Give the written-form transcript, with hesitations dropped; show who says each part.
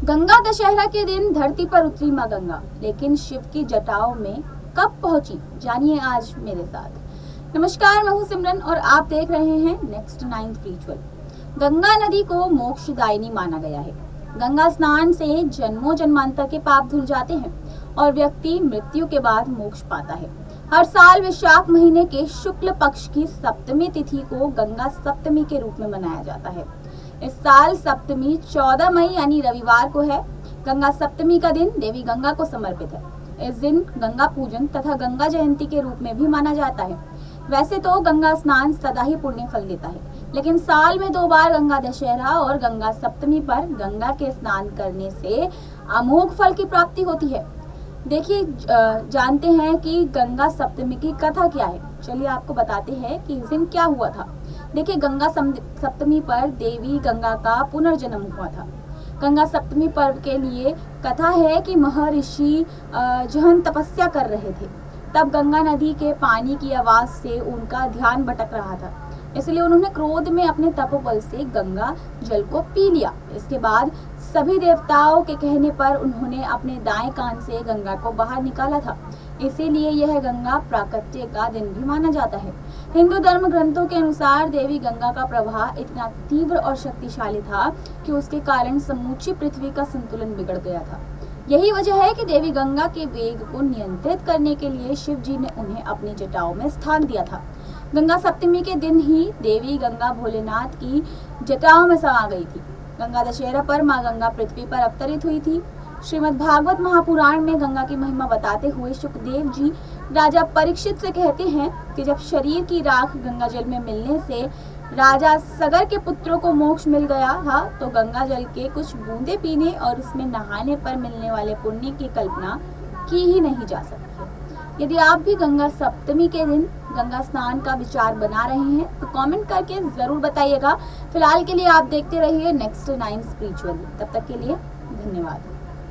Speaker 1: गंगा दशहरा के दिन धरती पर उतरी मां गंगा, लेकिन शिव की जटाओं में कब पहुंची, जानिए आज मेरे साथ। नमस्कार, मैं हूं सिमरन और आप देख रहे हैं नेक्स्ट 9 स्पिरिचुअल। गंगा नदी को मोक्षदायिनी माना गया है। गंगा स्नान से जन्मों जन्मांतर के पाप धुल जाते हैं और व्यक्ति मृत्यु के बाद मोक्ष पाता है। हर साल वैशाख महीने के शुक्ल पक्ष की सप्तमी तिथि को गंगा सप्तमी के रूप में मनाया जाता है। इस साल सप्तमी 14 मई यानी रविवार को है। गंगा सप्तमी का दिन देवी गंगा को समर्पित है। इस दिन गंगा पूजन तथा गंगा जयंती के रूप में भी माना जाता है। वैसे तो गंगा स्नान सदा ही पुण्य फल देता है, लेकिन साल में 2 बार गंगा दशहरा और गंगा सप्तमी पर गंगा के स्नान करने से अमोघ फल की प्राप्ति होती है। देखिए, जानते हैं कि गंगा सप्तमी की कथा क्या है। चलिए आपको बताते हैं कि इस दिन क्या हुआ था। देखिए, गंगा सप्तमी पर देवी गंगा का पुनर्जन्म हुआ था। गंगा सप्तमी पर्व के लिए कथा है कि महर्षि जहन तपस्या कर रहे थे। तब गंगा नदी के पानी की आवाज से उनका ध्यान भटक रहा था, इसलिए उन्होंने क्रोध में अपने तपोबल से गंगा जल को पी लिया। इसके बाद सभी देवताओं के कहने पर उन्होंने अपने दाएं कान से गंगा को बाहर निकाला था। इसीलिए यह गंगा प्राकट्य का दिन भी माना जाता है। हिंदू धर्म ग्रंथों के अनुसार देवी गंगा का प्रवाह इतना तीव्र और शक्तिशाली था कि उसके कारण समूची पृथ्वी का संतुलन बिगड़ गया था। यही वजह है कि देवी गंगा के वेग को नियंत्रित करने के लिए शिव जी ने उन्हें अपनी जटाओं में स्थान दिया था। गंगा सप्तमी के दिन ही देवी गंगा भोलेनाथ की जटाओं में समा गई थी। गंगा दशहरा पर मां गंगा पृथ्वी पर अवतरित हुई थी। श्रीमद् भागवत महापुराण में गंगा की महिमा बताते हुए शुकदेव जी राजा परीक्षित से कहते हैं कि जब शरीर की राख गंगा जल में मिलने से राजा सगर के पुत्रों को मोक्ष मिल गया था, तो गंगा जल के कुछ बूंदे पीने और उसमें नहाने पर मिलने वाले पुण्य की कल्पना की ही नहीं जा सकती। यदि आप भी गंगा सप्तमी के दिन गंगा स्नान का विचार बना रहे हैं तो कमेंट करके जरूर बताइएगा। फिलहाल के लिए आप देखते रहिए नेक्स्ट 9 स्पिरिचुअल। तब तक के लिए धन्यवाद।